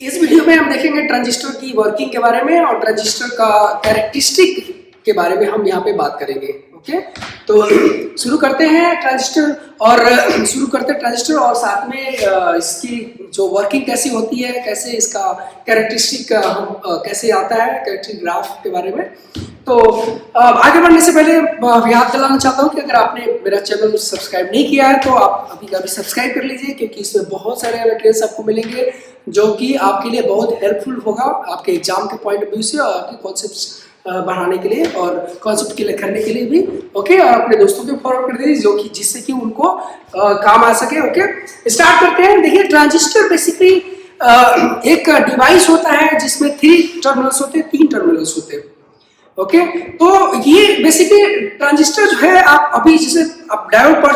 इस वीडियो में हम देखेंगे ट्रांजिस्टर की वर्किंग के बारे में और ट्रांजिस्टर का कैरेक्टरिस्टिक के बारे में हम यहाँ पे बात करेंगे। ओके, तो शुरू करते हैं ट्रांजिस्टर और साथ में इसकी जो वर्किंग कैसी होती है, कैसे इसका कैरेक्टरिस्टिक हम कैसे आता है, कैरेक्टरिस्टिक ग्राफ के बारे में। तो आगे बढ़ने से पहले याद दिलाना चाहता हूँ कि अगर आपने मेरा चैनल सब्सक्राइब नहीं किया है तो आप अभी सब्सक्राइब कर लीजिए, क्योंकि इसमें बहुत सारे मटेरियल्स आपको मिलेंगे जो कि आपके लिए बहुत हेल्पफुल होगा आपके एग्जाम के पॉइंट ऑफ व्यू से और आपके कॉन्सेप्ट्स बढ़ाने के लिए और कॉन्सेप्ट क्लियर करने के लिए भी। ओके, और अपने दोस्तों को फॉरवर्ड कर दीजिए जो कि जिससे कि उनको काम आ सके। ओके, स्टार्ट करते हैं। देखिए, ट्रांजिस्टर बेसिकली एक डिवाइस होता है जिसमें 3 टर्मिनल्स होते हैं। ओके, तो ये बेसिकली ट्रांजिस्टर जो है, आप अभी जैसे आप डायोड पढ़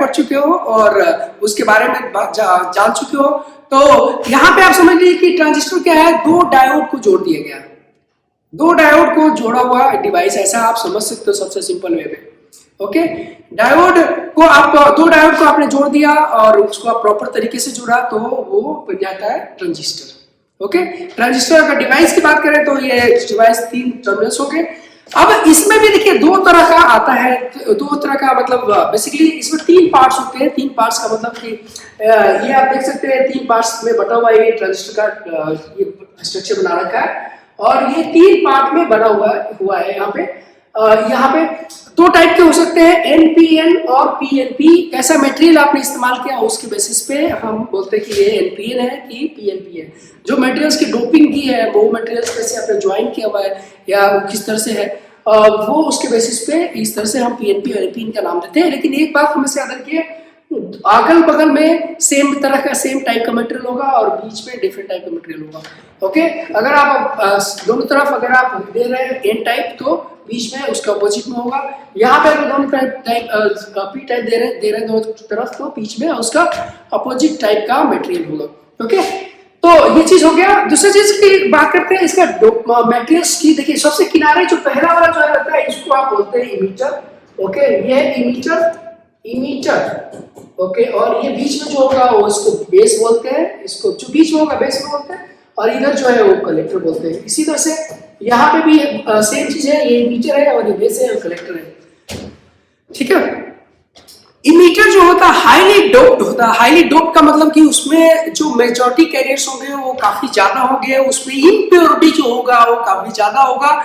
चुके हो और उसके बारे में जान चुके हो। तो यहाँ पे आप समझ लीजिए कि ट्रांजिस्टर क्या है, 2 डायोड को जोड़ दिया गया है। 2 डायोड को जोड़ा हुआ डिवाइस, ऐसा आप समझ सकते हो सबसे सिंपल वे में। ओके, 2 डायोड को आपने जोड़ दिया और उसको आप प्रॉपर तरीके से जोड़ा तो वो बन जाता है ट्रांजिस्टर। ओके, ट्रांजिस्टर का डिवाइस की बात करें तो ये डिवाइस 3 टर्मिनल्स हो गए। अब इसमें भी देखिए 2 तरह का आता है, 2 तरह का मतलब बेसिकली इसमें 3 पार्ट्स होते हैं। 3 पार्ट्स का मतलब कि ये आप देख सकते हैं 3 पार्ट्स में बटा हुआ ये ट्रांजिस्टर का ये स्ट्रक्चर बना रखा है और ये 3 पार्ट में बना हुआ है। यहाँ पे 2 टाइप के हो सकते हैं, एनपीएन और पीएनपी। कैसा मटेरियल आपने इस्तेमाल किया उसके बेसिस पे हम बोलते हैं कि ये एनपीएन है कि पीएनपी है। जो मटेरियल्स की डोपिंग की है, वो मटेरियल्स कैसे आपने ज्वाइन किया हुआ है या वो किस तरह से है, वो उसके बेसिस पे इस तरह से हम पीएनपी और एनपीएन का नाम देते हैं। लेकिन एक बात हमेशा याद रखिए, अगल बगल में सेम टाइप का मटेरियल होगा और बीच में डिफरेंट टाइप का मटेरियल होगा। ओके, अगर आप दोनों तरफ अगर आप दे रहे हैं एन टाइप तो बीच में उसका अपोजिट में होगा। यहाँ पे अगर दोनों टाइप पी टाइप दे रहे हैं दोनों तरफ तो बीच में उसका अपोजिट टाइप का मटेरियल होगा। ओके, तो ये चीज हो गया। दूसरी चीज की बात करते हैं इसका मटेरियल्स की। देखिए, सबसे किनारे जो पहला वाला जो रहता है इसको आप बोलते हैं इमीटर। ओके, ये है इमीटर। ओके, और ये बीच में जो होगा वो इसको बेस बोलते हैं, इसको जो बीच में होगा बेस में बोलते हैं और इधर जो है वो कलेक्टर बोलते हैं। इसी तरह से यहाँ पे भी सेम चीज है, ये इमीटर है और ये बेस है और कलेक्टर है। ठीक है, इमीटर जो होता है हाईली डोप्ड होता है। हाईली डोप्ड का मतलब कि उसमें जो मेजॉरिटी कैरियर्स होंगे वो काफी ज्यादा होंगे, उसमें इम्प्योरिटी जो होगा वो काफी ज्यादा होगा।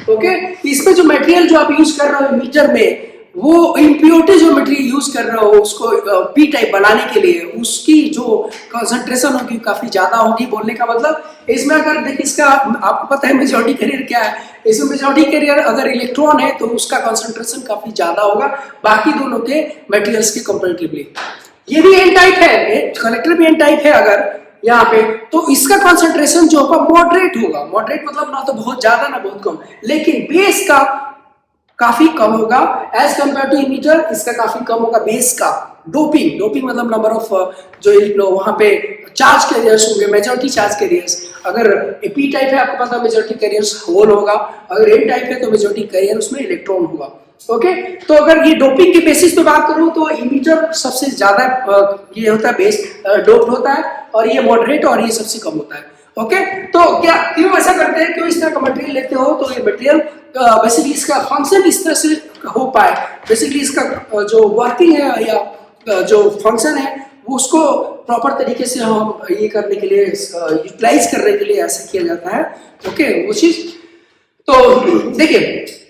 ओके, इसमें जो मटेरियल जो आप यूज कर रहे हो इमीटर में, वो इम्प्योरिटी जो मटेरियल यूज कर रहे हो उसको पी टाइप बनाने के लिए उसकी जो कंसंट्रेशन होगी काफी ज्यादा होगी। बोलने का मतलब इसमें अगर देखिए, इसका आपको पता है मेजॉरिटी कैरियर क्या है। इसमें मेजॉरिटी कैरियर अगर इलेक्ट्रॉन है तो उसका कंसंट्रेशन काफी ज्यादा होगा बाकी दोनों के मटेरियल्स के कंपैरेटिवली। ये भी एन टाइप है, कलेक्टर भी एन टाइप है अगर यहाँ पे, तो इसका कंसंट्रेशन जो होगा मॉडरेट होगा। मॉडरेट मतलब ना तो बहुत ज्यादा ना बहुत कम, लेकिन बेस का काफी कम होगा एज कंपेयर टू इमीटर। इसका काफी कम होगा बेस का। डोपिंग मतलब नंबर ऑफ जो वहां पे चार्ज कैरियर्स होंगे, मेजॉरिटी चार्ज कैरियर्स। अगर पी टाइप है आपको पता है मेजॉरिटी कैरियर्स होल होगा, अगर एन टाइप है तो मेजॉरिटी कैरियर उसमें इलेक्ट्रॉन होगा। ओके, तो अगर ये डोपिंग के बेसिस पे बात करूं तो इमीटर सबसे ज्यादा ये होता है बेस डोप्ड होता है और ये मॉडरेट और ये सबसे कम होता है। ओके, तो क्या क्यों ऐसा करते हैं, क्यों इस तरह का मटेरियल लेते हो, तो ये मटेरियल बेसिकली इसका फंक्शन इस तरह से हो पाए। बेसिकली इसका जो वर्किंग है या जो फंक्शन है वो उसको प्रॉपर तरीके से हम ये करने के लिए यूटिलाइज करने के लिए ऐसा किया जाता है। ओके, वो चीज। तो देखिए,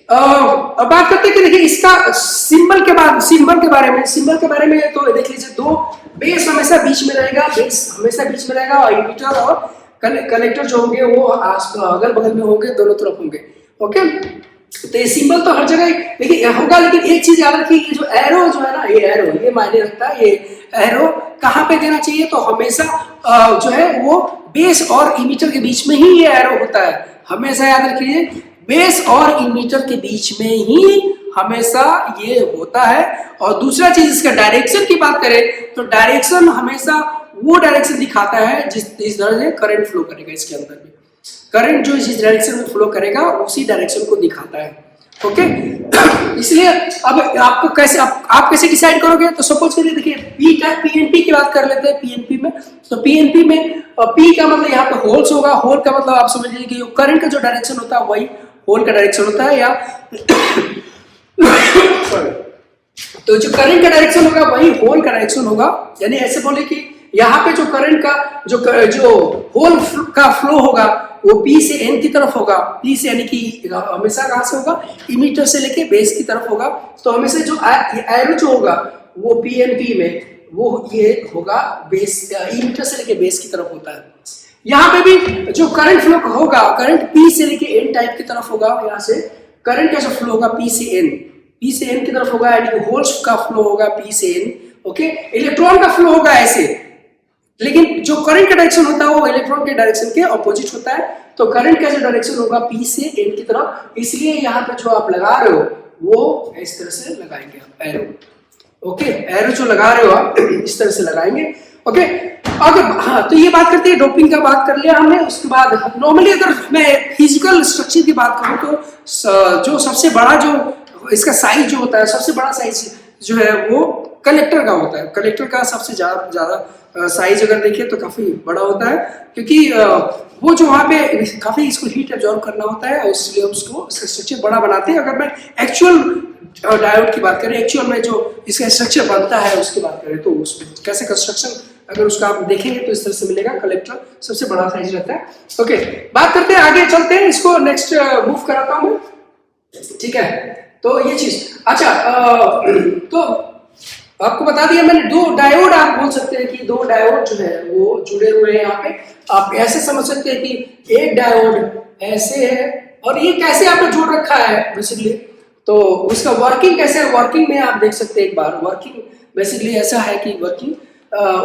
अब बात करते हैं कि देखिए इसका सिंबल के बारे में तो देख लीजिए, 2 बेस हमेशा बीच में रहेगा और इमीटर और कलेक्टर जो होंगे वो अगल बगल में होंगे, दोनों तरफ होंगे। ओके, तो ये सिंबल तो हर जगह देखिए होगा, लेकिन एक चीज याद रखिए कि जो एरो जो है ना, ये मायने रखता है। ये एरो कहाँ पे देना चाहिए, तो हमेशा जो है वो बेस और इमीटर के बीच में ही ये एरो होता है। हमेशा याद रखिए, बेस और इमीटर के बीच में ही हमेशा ये होता है। और दूसरा चीज, इसका डायरेक्शन की बात करें तो डायरेक्शन हमेशा वो डायरेक्शन दिखाता है जिस तरह से करंट फ्लो करेगा। इसके अंदर में करंट जो जिस डायरेक्शन में फ्लो करेगा उसी डायरेक्शन को दिखाता है। ओके इसलिए अब आपको कैसे आप कैसे डिसाइड करोगे, तो सपोज करिए देखिए पीएनपी की बात कर लेते हैं। पीएनपी में तो पीएनपी में पी का मतलब यहाँ पे होल्स होगा, होल का मतलब आप समझ लीजिए कि करंट का जो डायरेक्शन होता है वही होल का डायरेक्शन होता है, या तो जो करंट का डायरेक्शन होगा वही होल का डायरेक्शन होगा। यानी ऐसे बोले कि यहाँ पे जो करंट का जो होल का फ्लो होगा वो पी से एन की तरफ होगा। पी से यानी कि हमेशा कहाँ से होगा, इमीटर से लेके बेस की तरफ होगा। तो हमेशा जो एरो जो होगा वो पीएनपी में वो ये होगा बेस, इमीटर से लेके बेस की तरफ होता है। यहाँ पे भी जो करंट फ्लो होगा, करंट पी से लेके एन टाइप की तरफ होगा। यहाँ से करंट का जो फ्लो होगा पी से एन की तरफ होगा, यानी कि होल्स का फ्लो होगा पी से एन। ओके, इलेक्ट्रॉन का फ्लो होगा ऐसे, लेकिन जो करंट का डायरेक्शन होता है वो इलेक्ट्रॉन के डायरेक्शन के ऑपोजिट होता है। तो करंट का जो डायरेक्शन होगा पी से एन की तरफ, इसलिए यहाँ पे जो आप लगा रहे हो वो इस तरह से लगाएंगे आप एरो। ओके, एरो जो लगा रहे हो आप इस तरह से लगाएंगे। ओके, अगर हाँ तो ये बात करते हैं, डोपिंग का बात कर लिया हमने। उसके बाद नॉर्मली अगर मैं फिजिकल स्ट्रक्चर की बात करूँ तो जो सबसे बड़ा जो इसका साइज जो होता है, सबसे बड़ा साइज जो है वो कलेक्टर का होता है। कलेक्टर का सबसे ज्यादा साइज अगर देखिए तो काफी बड़ा होता है, क्योंकि वो जो वहाँ पे काफी इसको हीट एब्जॉर्ब करना होता है, इसलिए उसको स्ट्रक्चर बड़ा बनाते हैं। अगर मैं एक्चुअल डायोड की बात करें, एक्चुअल में जो इसका स्ट्रक्चर बनता है उसकी बात करें, तो उसमें कैसे कंस्ट्रक्शन अगर उसका आप देखेंगे तो इस तरह से मिलेगा। कलेक्टर सबसे बड़ा साइज रहता है। ओके, बात करते हैं, आगे चलते हैं, इसको नेक्स्ट मूव कराता हूँ। ठीक है, तो ये चीज अच्छा तो आपको बता दिया मैंने। दो डायोड आप बोल सकते हैं कि दो डायोड जो है वो जुड़े हुए हैं यहाँ पे। आप ऐसे समझ सकते हैं कि एक डायोड ऐसे है और ये कैसे आपने जोड़ रखा है बेसिकली, तो उसका वर्किंग कैसे है, वर्किंग में आप देख सकते हैं एक बार। वर्किंग बेसिकली ऐसा है कि वर्किंग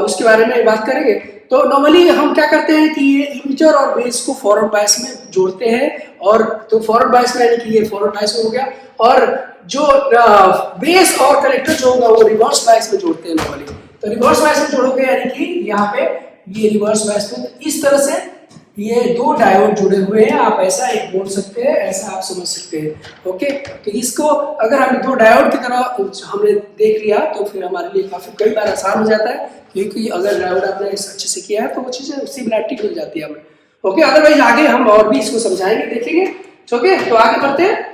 उसके बारे में बात करेंगे। तो नॉर्मली हम क्या करते हैं कि ये इमीटर और बेस को फॉरवर्ड बायस में जोड़ते हैं, और तो फॉरवर्ड बायस में यानी कि ये फॉरवर्ड बायस में हो गया, और जो बेस और कलेक्टर जो होगा वो रिवर्स बायस में जोड़ते हैं नॉर्मली। तो रिवर्स बायस में जोड़ोगे यानी कि यहाँ पे ये रिवर्स बायस में, इस तरह से ये दो डायोड जुड़े हुए हैं। आप ऐसा एक बोल सकते हैं, ऐसा आप समझ सकते हैं। ओके, तो इसको अगर हम दो डायोड की तरह हमने देख लिया तो फिर हमारे लिए काफी कई बार आसान हो जाता है, क्योंकि अगर डायोड आपने अच्छे से किया है तो वो चीजें सिमिलरिटी मिल जाती है हमें। ओके, अदरवाइज आगे हम और भी इसको समझाएंगे, देखेंगे। ओके, तो आगे बढ़ते हैं।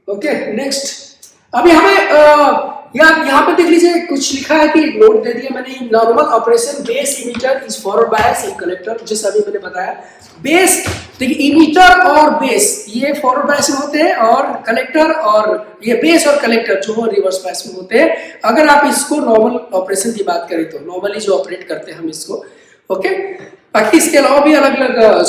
ओके, नेक्स्ट अभी हमें यहाँ पे देख लीजिए कुछ लिखा है कि नोट दे दिया मैंने, normal operation base emitter is forward bias and collector, जैसा अभी मैंने बताया। बेस देखिए, इमीटर और बेस ये फॉरवर्ड बायस में होते हैं, और कलेक्टर और ये बेस और कलेक्टर जो रिवर्स बायस में होते हैं। अगर आप इसको नॉर्मल ऑपरेशन की बात करें तो नॉर्मली जो ऑपरेट करते हैं हम इसको। ओके, बाकी इसके अलावा भी अलग अलग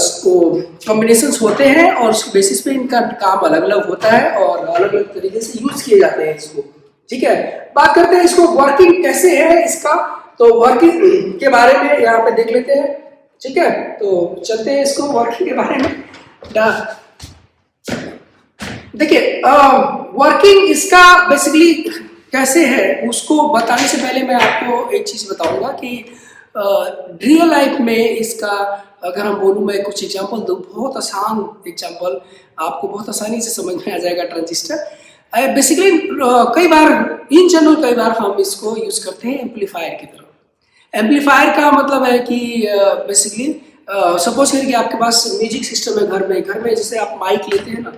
कॉम्बिनेशन होते हैं और उस बेसिस पे इनका काम अलग अलग होता है और अलग अलग तरीके से यूज किए जाते हैं इसको। ठीक है, बात करते हैं इसको वर्किंग कैसे है इसका, तो वर्किंग के बारे में यहाँ पे देख लेते हैं। ठीक है, तो चलते हैं इसको वर्किंग के बारे में। देखिए वर्किंग इसका बेसिकली कैसे है उसको बताने से पहले मैं आपको एक चीज बताऊंगा कि रियल लाइफ में इसका अगर हम बोलूँ, मैं कुछ एग्जांपल दूँ, बहुत आसान एग्जांपल, आपको बहुत आसानी से समझ में आ जाएगा। ट्रांजिस्टर बेसिकली कई बार इन जनरल कई बार हम इसको यूज करते हैं एम्पलीफायर की तरह। एम्पलीफायर का मतलब है कि बेसिकली सपोज करिए कि आपके पास म्यूजिक सिस्टम है घर में जैसे आप माइक लेते हैं ना,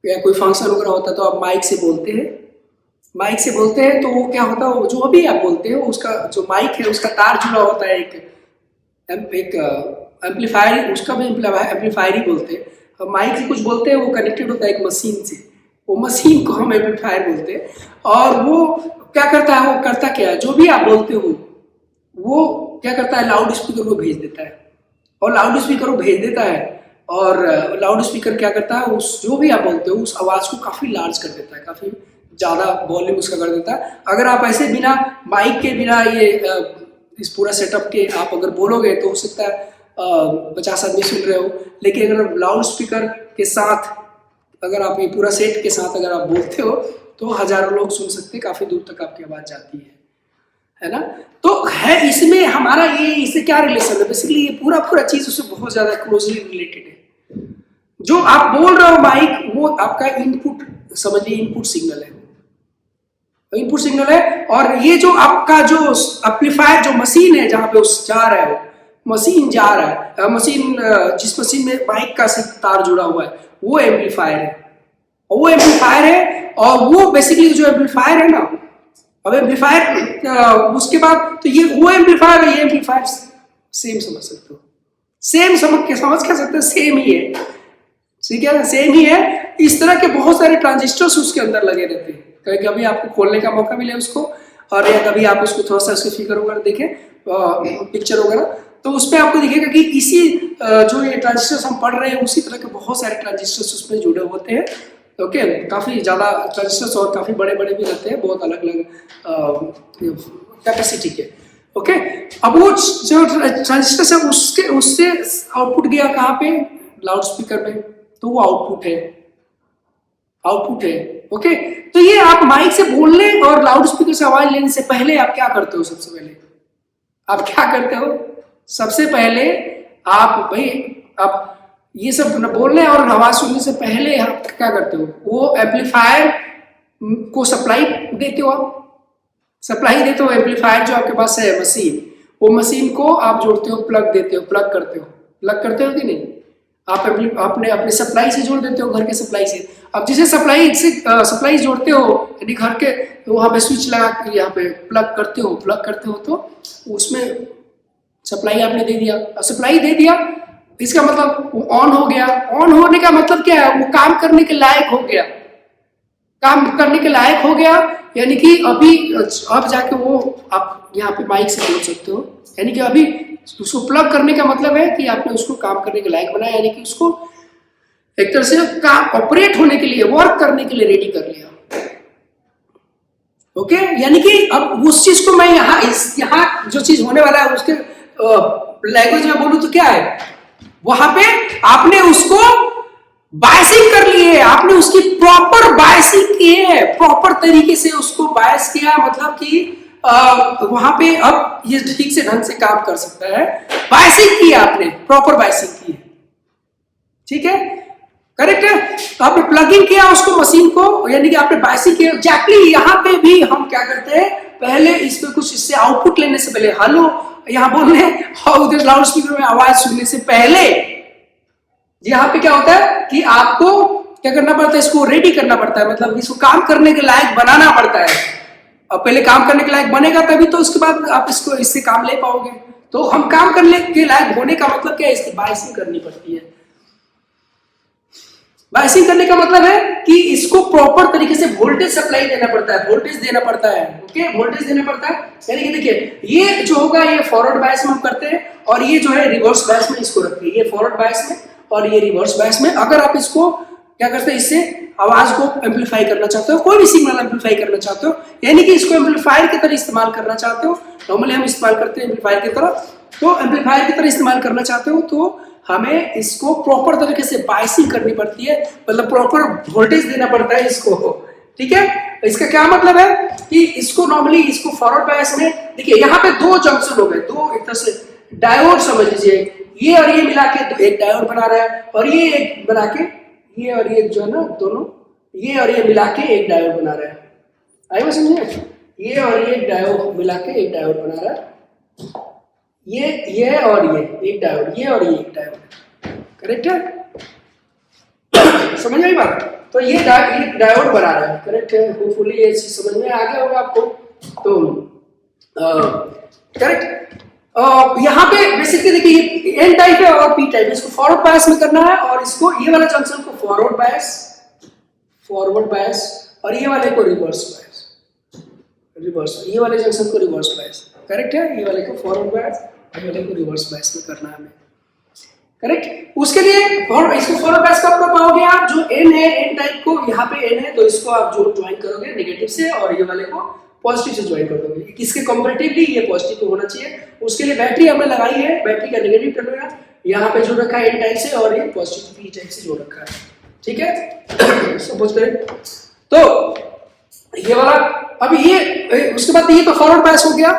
या कोई फंक्शन वगैरह होता है तो आप माइक से बोलते हैं, तो वो क्या होता है, जो भी आप बोलते हो उसका जो माइक है उसका तार जुड़ा होता है एक एम्पलीफायर, उसका भी एम्पलीफायर ही बोलते हैं। माइक से कुछ बोलते हैं, वो कनेक्टेड होता है एक मशीन से, वो मशीन को हम एम्पलीफायर बोलते हैं। और वो क्या करता है, वो करता क्या है, जो भी आप बोलते हो वो क्या करता है, लाउड स्पीकर को भेज देता है, और लाउड स्पीकर को भेज देता है, और लाउड स्पीकर क्या करता है, उस जो भी आप बोलते हो उस आवाज को काफी लार्ज कर देता है, काफी ज्यादा वॉल्यूम उसका कर देता है। अगर आप ऐसे बिना माइक के, बिना ये इस पूरा सेटअप के आप अगर बोलोगे तो हो सकता है 50 आदमी सुन रहे हो, लेकिन अगर लाउड स्पीकर के साथ, अगर आप ये पूरा सेट के साथ अगर आप बोलते हो तो हजारों लोग सुन सकते हैं, काफी दूर तक आपकी आवाज जाती है ना। तो है इसमें हमारा ये इससे क्या रिलेशन है, बेसिकली ये पूरा चीज उससे बहुत ज्यादा क्लोजली रिलेटेड है। जो आप बोल रहे हो माइक, वो आपका इनपुट, समझिए इनपुट सिग्नल है, इनपुट सिग्नल है। और ये जो आपका जो एम्पलीफायर जो मशीन है जहां पे उस जा रहा है, मशीन जा रहा है, मशीन जिस मशीन में माइक का तार जुड़ा हुआ है वो एम्पलीफायर है, और वो एम्पलीफायर है। और वो बेसिकली जो एम्पलीफायर है ना, अब एम्पलीफायर उसके बाद तो ये वो एम्पलीफायर है, ये एम्पलीफायर सेम समझ सकते हो, सेम समझ के सकते हो, सेम ही है, ठीक है, सेम ही है। इस तरह के बहुत सारे ट्रांजिस्टर्स उसके अंदर लगे रहते हैं। कभी कभी आपको खोलने का मौका मिले उसको, और या कभी आप उसको थोड़ा सा उसके फिगर वगैरह देखें, पिक्चर वगैरह, तो उसमें आपको दिखेगा कि इसी जो ये ट्रांजिस्टर्स हम पढ़ रहे हैं उसी तरह के बहुत सारे ट्रांजिस्टर्स उसमें जुड़े होते हैं। ओके, काफी ज्यादा ट्रांजिस्टर्स और काफी बड़े बड़े भी रहते हैं, बहुत अलग अलग कैपेसिटी के। ओके, अब वो जो ट्रांजिस्टर्स है उससे आउटपुट गया कहाँ पे, लाउड स्पीकर में, तो वो आउटपुट है, आउटपुट है। ओके, तो ये आप माइक से बोलने और लाउड स्पीकर से आवाज लेने से पहले आप क्या करते हो? सबसे पहले आप क्या करते हो? सबसे पहले आप भाई, आप ये सब बोलने और आवाज सुनने से पहले आप क्या करते हो? वो एम्पलीफायर को सप्लाई देते हो, आप सप्लाई देते हो। एम्पलीफायर जो आपके पास है मशीन, वो मशीन को आप जोड़ते हो, प्लग देते हो, प्लग करते हो कि नहीं? आप अपने अपने सप्लाई से जोड़ देते हो, घर के सप्लाई से। अब जिसे सप्लाई जोड़ते हो, यानी घर के, तो वहां पे स्विच लगा के यहाँ पे प्लग करते हो तो उसमें सप्लाई आपने दे दिया, सप्लाई दे दिया, इसका मतलब वो ऑन हो गया। ऑन होने का मतलब क्या है? वो काम करने के लायक हो गया, काम करने के लायक हो गया, यानी कि अभी अब जाके वो आप यहाँ पे माइक से बोल सकते हो। यानी कि अभी उसको प्लग करने का मतलब है कि आपने उसको काम करने के लायक बनाया, यानी कि उसको एक तरह से काम ऑपरेट होने के लिए, वर्क करने के लिए रेडी कर लिया। ओके, यानी कि अब उस चीज को मैं यहाँ जो चीज होने वाला है उसके लैंग्वेज में बोलूं तो क्या है, वहां पे आपने उसको बायसिंग कर ली है, आपने उसकी प्रॉपर बायसिंग की है, प्रॉपर तरीके से उसको बायस किया, मतलब कि वहां पे अब ये ठीक से ढंग से काम कर सकता है। बायसिंग की आपने, प्रॉपर बायसिंग की है, ठीक है, करेक्ट है। तो आपने प्लगिंग किया उसको, मशीन को, यानी कि आपने बायसिंग किया। एग्जैक्टली यहाँ पे भी हम क्या करते हैं, पहले इसमें कुछ इससे आउटपुट लेने से पहले, हेलो यहाँ बोलने और उधर लाउड स्पीकर में आवाज सुनने से पहले यहाँ पे क्या होता है कि आपको क्या करना पड़ता है, इसको रेडी करना पड़ता है, मतलब इसको काम करने के लायक बनाना पड़ता है। अब पहले काम करने के लायक बनेगा तभी तो उसके बाद आप इसको इससे काम ले पाओगे। तो हम काम करने के लायक होने का मतलब क्या है, इसकी बायसिंग करनी पड़ती है। बायसिंग करने का मतलब है कि इसको प्रॉपर तरीके से वोल्टेज सप्लाई देना पड़ता है, वोल्टेज देना पड़ता है। ओके, वोल्टेज देना पड़ता है, यानी कि देखिए ये जो होगा ये फॉरवर्ड बायस में हम करते हैं, और ये जो है रिवर्स बायस में इसको रखते हैं। ये फॉरवर्ड बायस में और ये रिवर्स बायस में। अगर आप इसको क्या करते हैं, इससे आवाज को एम्पलीफाई करना चाहते हो, कोई भी सिग्नल एम्पलीफाई करना चाहते हो, यानी कि इसको एम्पलीफायर की तरह इस्तेमाल करना चाहते हो, नॉर्मली हम इस्तेमाल करते हैं एम्पलीफायर की तरह, तो एम्पलीफायर की तरह इस्तेमाल करना चाहते हो तो हमें इसको प्रॉपर तरीके से बायसिंग करनी पड़ती है, मतलब प्रॉपर वोल्टेज देना पड़ता है इसको, ठीक है। इसका क्या मतलब है कि इसको नॉर्मली इसको फॉरवर्ड बायस में, देखिए यहाँ पे दो जंक्शन हो गए, दो एक तरह से डायोड समझ लीजिए, ये और ये मिला के तो एक डायोड बना रहा है, और ये एक बना के, ये और ये जो है ना दोनों, ये और ये मिला के एक डायोड बना रहा है। आई बात समझिए, ये और ये एक डायोड मिला के एक डायोड बना रहा है, ये और ये एक डायोड, ये और ये एक डायोड, करेक्ट है, समझ में आई बात। तो ये डायोड बना रहा है, करेक्ट है, होपफुली ये चीज समझ में आ गया होगा आपको। तो करेक्ट, यहाँ पे बेसिकली देखिए एन टाइप है और पी टाइप, इसको फॉरवर्ड बायस में करना है, और इसको ये वाला जंक्शन को फॉरवर्ड बायस, और ये वाले को रिवर्स बायस, ये वाले जंक्शन को रिवर्स बायस, करेक्ट है, ये वाले को फॉरवर्ड बायस और ये वाले को रिवर्स बायस में करना है हमें, करेक्ट। उसके लिए इसको फॉरवर्ड बायस कब कर पाओगे आप, जो एन है, एन टाइप को यहाँ पे एन है तो इसको आप जो ज्वाइन करोगे नेगेटिव से, और ये वाले को पॉजिटिव से ज्वाइन कर दोगे, किसके कंपैरेटिवली ये पॉजिटिव होना चाहिए। उसके लिए बैटरी हमने लगाई है, बैटरी का नेगेटिव टर्मिनल यहाँ पे जो रखा है एन टाइप से, और ये पॉजिटिव पी टाइप से जो रखा है, ठीक है, सपोज करें तो ये वाला, अब ये उसके बाद ये तो फॉरवर्ड बायस हो गया,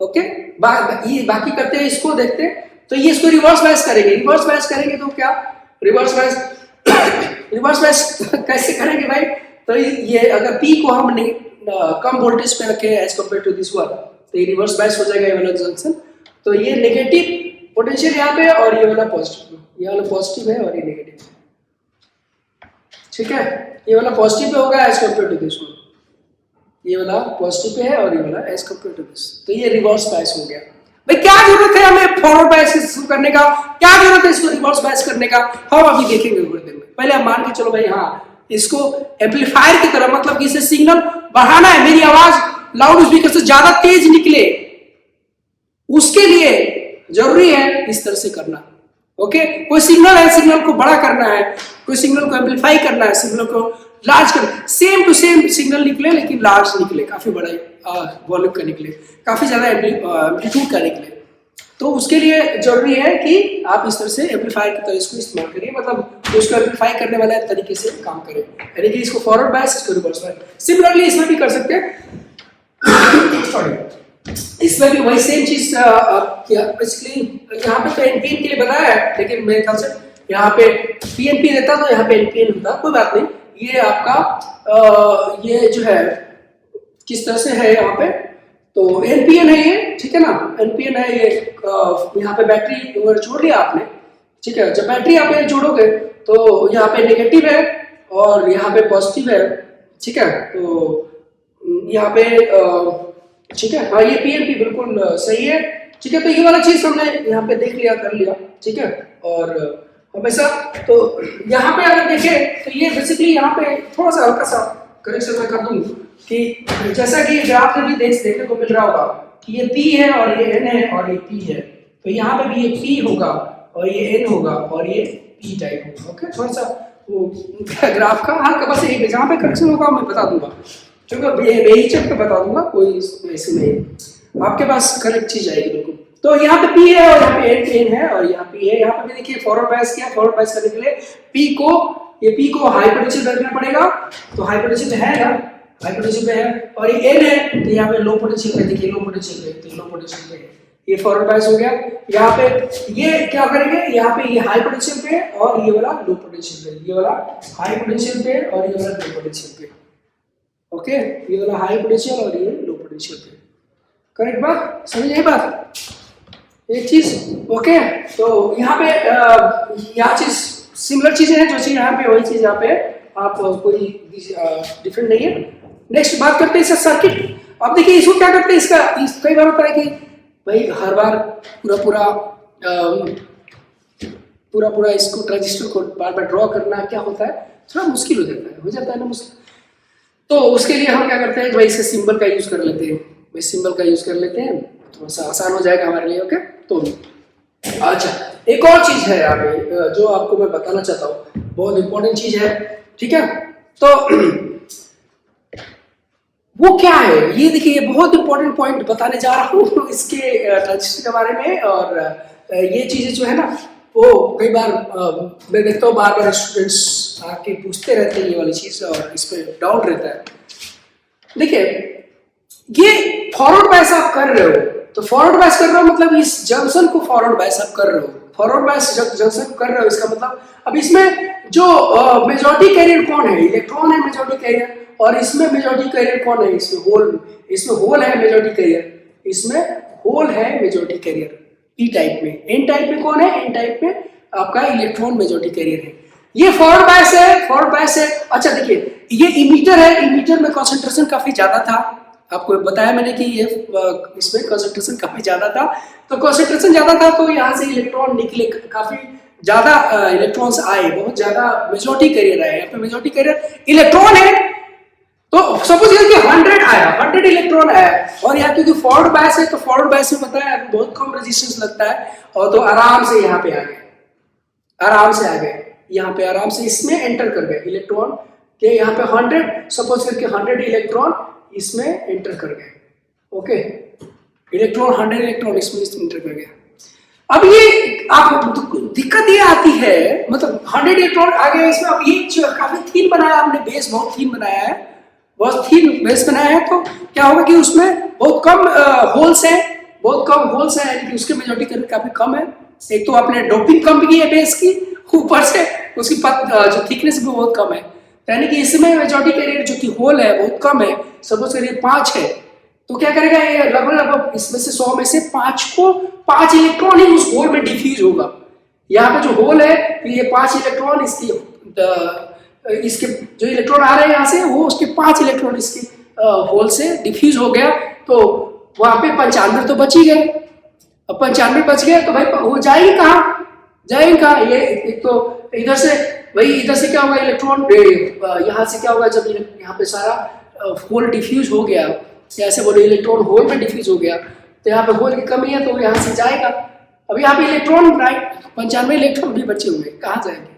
ओके। ये बाकी करते हैं, इसको देखते हैं, तो ये इसको रिवर्स बायस करेंगे तो क्या, रिवर्स बायस रिवर्स बायस कैसे करेंगे भाई? तो ये अगर पी को हम कम वोल्टेज पे रखें as compare to this one, तो ये रिवर्स बायस हो जाएगा ये वाला जंक्शन। तो ये नेगेटिव पोटेंशियल यहाँ पे और ये वाला पॉजिटिव, ये वाला पॉजिटिव है और ये नेगेटिव है, ठीक है। ये वाला पॉजिटिव पे होगा as compare to this one, ये वाला पॉजिटिव पे है और ये वाला एज कम्पेयर टू दिस, तो ये रिवर्स बायस हो गया। भाई क्या जरूरत है हमें फॉरवर्ड बायस शुरू करने का, क्या जरूरत है इसको रिवर्स बायस करने का, हम अभी देखेंगे थोड़ी देर में। पहले हम मान के चलो भाई हाँ इसको एम्पलीफायर की तरह, मतलब कि इसे सिग्नल बढ़ाना है, मेरी आवाज लाउड स्पीकर से ज्यादा तेज निकले, उसके लिए जरूरी है इस तरह से करना। ओके, कोई सिग्नल है, सिग्नल को बड़ा करना है, कोई सिग्नल को एम्पलीफाई करना है, सिग्नल को लार्ज कर, सेम टू सेम सिग्नल निकले लेकिन लार्ज निकले, काफी बड़ा वॉल्यूम का निकले, काफी ज्यादा एम्पलीट्यूड का निकले, तो उसके लिए जरूरी है कि आप इस तरह से एम्पलीफायर की तरह इसको इस्तेमाल करिए, मतलब उसको एम्पलीफाई करने वाला तरीके से काम करें, यानी कि इसको फॉरवर्ड बायस, इसको रिवर्स बायस। सिमिलरली इसमें भी कर सकते हैं सॉरी, इसमें भी वही सेम चीज बेसिकली यहाँ पे तो एनपीएन के लिए बताया है, लेकिन मेरे ख्याल से यहाँ पे पीएनपी देता तो यहाँ पे एनपीएन होता, कोई बात नहीं। ये आपका ये जो है किस तरह से है यहाँ पे, तो एनपीएन है ये, ठीक है ना, एनपीएन है ये। यहाँ पे बैटरी अगर जोड़ लिया आपने, ठीक है, जब बैटरी आप जोड़ोगे तो यहाँ पे नेगेटिव है और यहाँ पे पॉजिटिव है, ठीक है, तो यहाँ पे ठीक है, हाँ ये पीएनपी बिल्कुल सही है, ठीक है। तो ये वाला चीज हमने यहाँ पे देख लिया, कर लिया, ठीक है। और हमेशा तो यहाँ पे अगर देखें तो ये बेसिकली यहाँ पे थोड़ा सा हल्का सा करेक्शन मैं कर दूं कि जैसा कि ग्राफ में भी देखने को मिल रहा होगा कि ये P है और ये N है और ये P है, तो यहाँ पे भी ये P होगा और ये N होगा और ये P टाइप होगा। ओके, थोड़ा सा वो ग्राफ का हल्का बस एक जहाँ पे करेक्शन होगा मैं बता दूंगा, यही चेक पे बता दूंगा, कोई ऐसे नहीं, आपके पास करेक्ट चीज आएगी बिल्कुल। तो यहाँ पे P है और यहाँ पे N है और यहाँ P है, यहाँ पे भी देखिए फॉरवर्ड बायस किया, फॉरवर्ड बायस करने के लिए P को हाई पोटेंशियल रखना पड़ेगा, तो हाई पोटेंशियल है ना, हाई पोटेंशियल पे है, और ये N है तो यहाँ पे लो पोटेंशियल पे, देखिए लो पोटेंशियल पे, तो लो पोटेंशियल पे ये फॉरवर्ड बायस हो गया। यहाँ पे ये क्या करेंगे, यहाँ पे ये हाई पोटेंशियल पे और ये वाला लो पोटेंशियल पे, ये वाला हाई पोटेंशियल पे और ये वाला लो पोटेंशियल पे। ओके, ये वाला हाई पोटेंशियल और ये लो पोटेंशियल पे, करेक्ट बात, समझिए बात, एक चीज। ओके, तो यहाँ पे यहाँ चीज सिमिलर चीजें हैं, जो चीज यहाँ पे वही चीज यहाँ पे, आप कोई डिफरेंट नहीं है। नेक्स्ट बात करते हैं इसका सर्किट। अब देखिए इसको क्या करते हैं, इसका कई बार होता है कि भाई हर बार पूरा इसको ट्रांजिस्टर को बार बार ड्रॉ करना क्या होता है, थोड़ा मुश्किल हो जाता है ना मुश्किल, तो उसके लिए हम क्या करते हैं भाई इसके सिंबल का यूज कर लेते हैं, भाई सिंबल का यूज कर लेते हैं, थोड़ा सा आसान हो जाएगा हमारे लिए। ओके, तो अच्छा एक और चीज है यहाँ पे जो आपको मैं बताना चाहता हूँ, बहुत इंपॉर्टेंट चीज है, ठीक है। तो वो क्या है, ये देखिए ये बहुत इंपॉर्टेंट पॉइंट बताने जा रहा हूँ इसके ट्रांजिस्टर के बारे में। और ये चीजें जो है ना वो कई बार मैं देखता हूँ बार स्टूडेंट्स आके पूछते रहते हैं ये वाली चीज, और इस पर डाउट रहता है। देखिए ये फॉरवर्ड बायस आप कर रहे हो, तो फॉरवर्ड बायस कर रहे हो मतलब इस जंक्शन को फॉरवर्ड बायस आप कर रहे हो, फॉरवर्ड बायस जंक्शन कर रहे हो, इसका मतलब अब इसमें जो मेजॉरिटी कैरियर कौन है, इलेक्ट्रॉन है मेजॉरिटी कैरियर, और इसमें मेजॉरिटी कैरियर कौन है, इसमें होल है मेजॉरिटी कैरियर, इसमें होल है मेजॉरिटी कैरियर पी टाइप में। एन टाइप में कौन है, एन टाइप में आपका इलेक्ट्रॉन मेजॉरिटी कैरियर है। ये फॉरवर्ड बायस है, फॉरवर्ड बायस है। अच्छा देखिए ये इमीटर है, इमीटर में कंसंट्रेशन काफी ज्यादा था, आपको बताया मैंने कि ये इसमें कंसंट्रेशन काफी ज्यादा था, तो कंसंट्रेशन ज्यादा था तो यहाँ से इलेक्ट्रॉन निकले, काफी ज्यादा इलेक्ट्रॉन्स आए, बहुत ज्यादा मेजॉरिटी कैरियर आए। यहाँ पे मेजॉरिटी कैरियर इलेक्ट्रॉन है, तो सपोज कि 100 आया, 100 इलेक्ट्रॉन आया, और यहाँ क्योंकि फॉरवर्ड बायस है तो फॉरवर्ड बायस में पता है बहुत कम रेजिस्टेंस लगता है, और तो आराम से यहाँ पे आ गए, आराम से आ गए, यहाँ पे आराम से इसमें एंटर कर गए इलेक्ट्रॉन के, यहाँ पे 100 सपोज करके 100 इलेक्ट्रॉन इसमें एंटर कर गए। ओके, इलेक्ट्रॉन 100 इलेक्ट्रॉन इसमें एंटर कर गया। अब ये आप दिक्कत ये आती है, मतलब 100 इलेक्ट्रॉन आ गए इसमें, अब ये काफी थीन बनाया हमने, बेस बहुत थीन बनाया है, बहुत थीन बेस बनाया है, तो क्या होगा कि उसमें बहुत कम होल्स है, बहुत कम होल्स है, यानी कि उसके मेजॉरिटी करंट काफी कम है। एक तो आपने डोपिंग कम की है बेस की, ऊपर से उसकी जो थिकनेस भी बहुत कम है, यानी कि इसमें मेजॉरिटी कैरियर जो कि होल है बहुत कम है, सपोज करिए 5 है, तो क्या करेगा ये लगभग इसमें से 100 में से 5 इलेक्ट्रॉन ही उस होल में डिफ्यूज होगा। यहाँ पे जो होल है ये 5 इलेक्ट्रॉन इसके जो इलेक्ट्रॉन आ रहे हैं यहाँ से वो उसके 5 इलेक्ट्रॉन इसके होल से डिफ्यूज हो गया, तो वहां पे 95 तो बच ही गए। अब 95 बच गए तो भाई वो जाएगी कहाँ, जाएगी कहाँ, ये एक तो इधर से भाई, इधर से क्या होगा इलेक्ट्रॉन, यहाँ से क्या होगा जब यहाँ पे सारा होल डिफ्यूज हो गया, ऐसे बोलो इलेक्ट्रॉन होल में डिफ्यूज हो गया, तो यहाँ पे होल की कमी है तो यहाँ से जाएगा। अब यहाँ पे इलेक्ट्रॉन राइट 95 इलेक्ट्रॉन भी बचे हुए, कहाँ जाएंगे?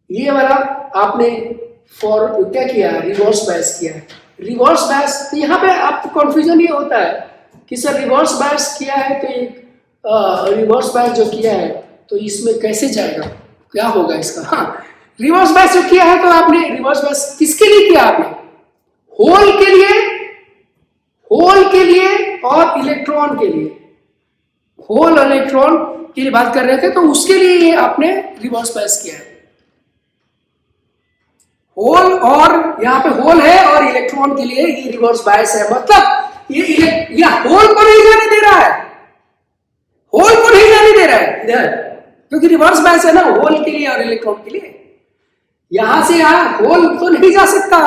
ये वाला आपने फॉर क्या किया, रिवर्स बायस किया है। रिवर्स बायस, तो यहाँ पे आपको कंफ्यूजन ये होता है कि सर रिवर्स बायस किया है तो एक रिवर्स बायस जो किया है तो इसमें कैसे जाएगा, क्या होगा इसका? हाँ, रिवर्स बायस जो किया है तो आपने रिवर्स बायस किसके लिए किया? आपने होल के लिए, होल के लिए और इलेक्ट्रॉन के लिए, होल और इलेक्ट्रॉन के लिए बात कर रहे थे, तो उसके लिए आपने रिवर्स बायस किया है। होल और यहाँ पे होल है और इलेक्ट्रॉन के लिए ये रिवर्स बायस है, मतलब ये होल को नहीं जाने दे रहा है, होल को नहीं जाने दे रहा है इधर, क्योंकि रिवर्स बायस है ना होल के लिए और इलेक्ट्रॉन के लिए। यहां से यहाँ होल तो नहीं जा सकता,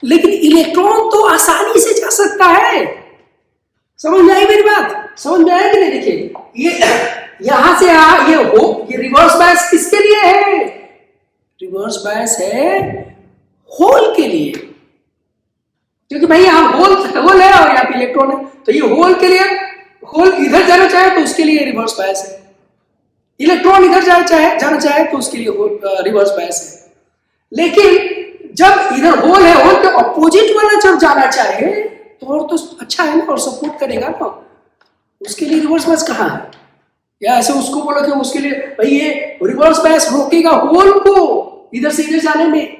लेकिन इलेक्ट्रॉन तो आसानी से जा सकता है। समझ में आई मेरी बात? समझ में आया कि नहीं? देखिए ये यहां से ये रिवर्स बायस किसके लिए है? रिवर्स बायस है होल के लिए, क्योंकि भाई यहाँ होल है और यहाँ पे इलेक्ट्रॉन है, तो ये होल के लिए, होल इधर जाना चाहे तो उसके लिए रिवर्स बायस है, इलेक्ट्रॉन इधर जाना चाहे तो उसके लिए रिवर्स बायस है। लेकिन जब इधर होल है, होल के ऑपोजिट वाला जब जाना चाहे तो और तो अच्छा है ना, और सपोर्ट करेगा ना, उसके लिए रिवर्स बायस कहाँ है? या ऐसे उसको बोलो कि उसके लिए भाई ये रिवर्स बायस रोकेगा होल को इधर से इधर जाने में,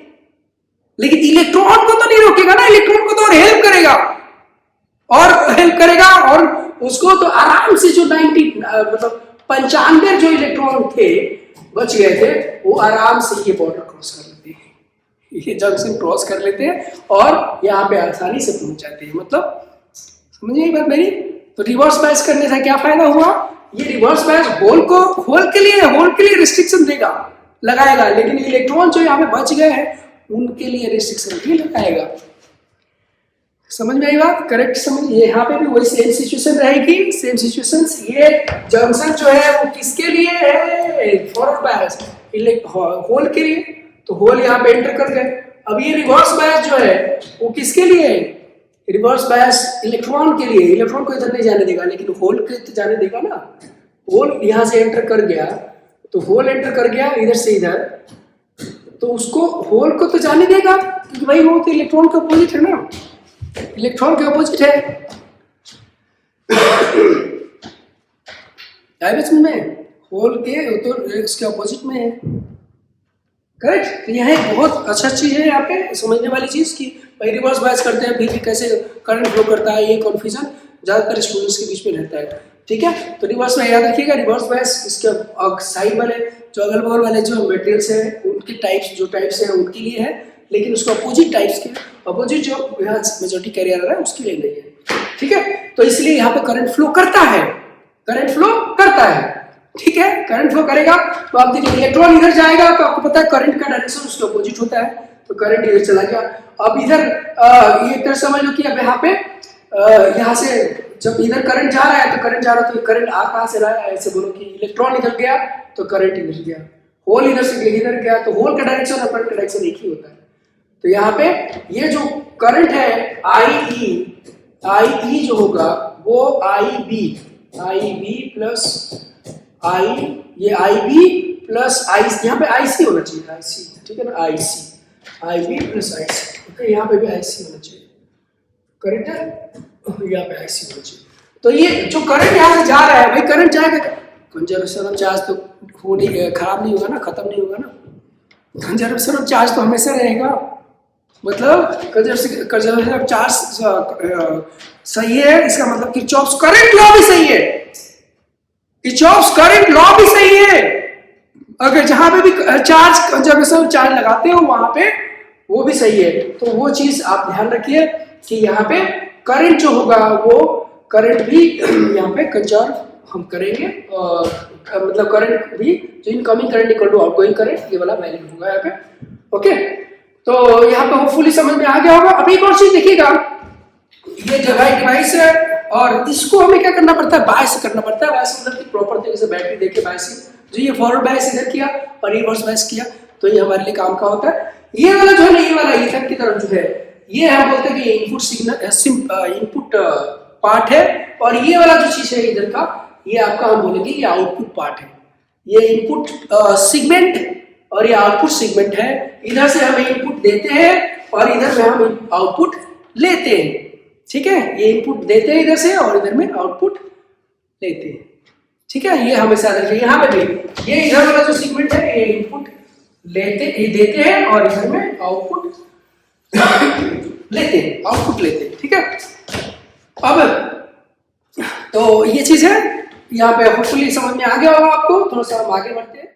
लेकिन इलेक्ट्रॉन को तो नहीं रोकेगा ना, इलेक्ट्रॉन को तो और हेल्प करेगा और उसको तो आराम से जो 95 जो इलेक्ट्रॉन थे बच गए थे, वो आराम से ये बॉर्डर क्रॉस कर लेते हैं, ये जंक्शन क्रॉस कर लेते हैं और यहाँ पे आसानी से पहुंच जाते हैं। मतलब समझिए ये बात मेरी? तो रिवर्स बायस करने से क्या फायदा हुआ? ये रिवर्स बायस होल के लिए रिस्ट्रिक्शन लगाएगा, लेकिन इलेक्ट्रॉन जो यहाँ पे बच गए हैं उनके लिए रिस्ट्रिक्शन भी लगाएगा। समझ में आई बात? करेक्ट समझ। यहाँ पे भी वही सेम सिचुएशन रहेगी, सेम सिचुएशन। ये जंक्शन जो है वो किसके लिए है? फॉरवर्ड बायस, होल के लिए, तो होल यहाँ पे एंटर कर गए। अब ये रिवर्स बायस जो है वो किसके लिए है? रिवर्स बायस इलेक्ट्रॉन के लिए, इलेक्ट्रॉन को इधर नहीं जाने देगा, लेकिन होल को तो जाने देगा ना। होल यहाँ से एंटर कर गया, तो होल एंटर कर गया इधर से इधर, तो उसको होल को तो जाने देगा, क्योंकि भाई वो तो इलेक्ट्रॉन के अपोजिट है ना, इलेक्ट्रॉन के अपोजिट है। समझ में? होल के तो इसके अपोजिट में है। करेक्ट? तो यह एक बहुत अच्छा चीज है यहाँ पे समझने वाली चीज की भाई रिवर्स बायस करते हैं फिर कैसे करंट फ्लो करता है, ये कन्फ्यूजन ज्यादातर स्टूडेंट्स के बीच में रहता है। ठीक है, तो रिवर्स में याद रखिएगा, रिवर्स बायस इसके साइड वाले जो अगल बगल वाले जो मटेरियल्स है उनके टाइप्स हैं उनके लिए है, लेकिन उसको अपोजिट टाइप्स के अपोजिट जो मेजॉरिटी कैरियर है उसके लिए नहीं है। ठीक है, तो इसलिए यहाँ पे करंट फ्लो करता है, ठीक है, करंट फ्लो करेगा। तो आप देखिए इलेक्ट्रॉन इधर जाएगा तो आपको पता है करंट का डायरेक्शन उसके अपोजिट होता है, तो करंट इधर चला गया। अब इधर ये तरह समझ लो कि अब यहाँ पे यहाँ से जब इधर करंट जा रहा है तो करंट आ कहाँ से रहा है? ऐसे बोलो कि इलेक्ट्रॉन इधर गया तो करंट इधर गया, होल इधर से इधर गया, तो होल का डायरेक्शन और करंट का डायरेक्शन एक ही होता है। तो यहाँ पे ये जो करंट है आई जो होगा वो आई बी प्लस आई, ये आई बी प्लस आई, यहाँ पे आई सी होना चाहिए, आई सी, ठीक है ना, आई बी प्लस आई सी। ओके, यहाँ पे भी आई सी होना चाहिए, करेक्ट है, यहाँ पे आई सी होना चाहिए। तो ये जो करंट यहाँ से जा रहा है भाई, करंट जाएगा, कंजर्वेशन ऑफ चार्ज तो खराब नहीं होगा ना, खत्म नहीं होगा ना, कंजर्वेशन ऑफ चार्ज तो हमेशा रहेगा। मतलब कंजर्वेशन ऑफ चार्ज सही है, इसका मतलब किरचॉफ्स करंट लॉ भी सही है, किरचॉफ्स करंट लॉ भी सही है। अगर जहां पे भी चार्ज कंजर्वेशन चार्ज लगाते हो वहां पे वो भी सही है। तो वो चीज आप ध्यान रखिए कि यहाँ पे करंट जो होगा वो करंट भी यहाँ पे कंजर्व हम करेंगे, और मतलब करंट भी जो incoming current equal to outgoing current ये वाला वैल्यू होगा यहाँ पे। ओके, तो यहाँ पे होपफुली समझ में आ गया होगा। अब एक और चीज देखिएगा, ये जो है डिवाइस है और इसको हमें क्या करना पड़ता है, बायस करना पड़ता है। बायस मतलब कि प्रॉपर तरीके से बैटरी देके बायस, जो ये फॉरवर्ड बायस इधर किया और रिवर्स बायस किया तो ये हमारे लिए काम का होता है। ये वाला जो है ना, ये वाला इधर की तरफ जो है ये हम बोलते हैं कि इनपुट सिग्नल इनपुट पार्ट है, और ये वाला जो चीज है इधर का ये आपका हम बोलेंगे ये आउटपुट पार्ट है। ये इनपुट सेगमेंट और ये आउटपुट सेगमेंट है। इधर से हम इनपुट देते हैं और इधर में हम आउटपुट लेते हैं। ठीक है, ये इनपुट देते हैं इधर से और इधर में आउटपुट लेते हैं। ठीक है, ये हमेशा देखिए यहाँ पे भी ये इधर वाला जो सेगमेंट है ये इनपुट देते हैं और इधर में आउटपुट लेते हैं, आउटपुट लेते हैं। ठीक है, अब तो ये चीज है यहाँ पे होपफुली समझ में आ गया होगा आपको। थोड़ा सा हम आगे बढ़ते हैं।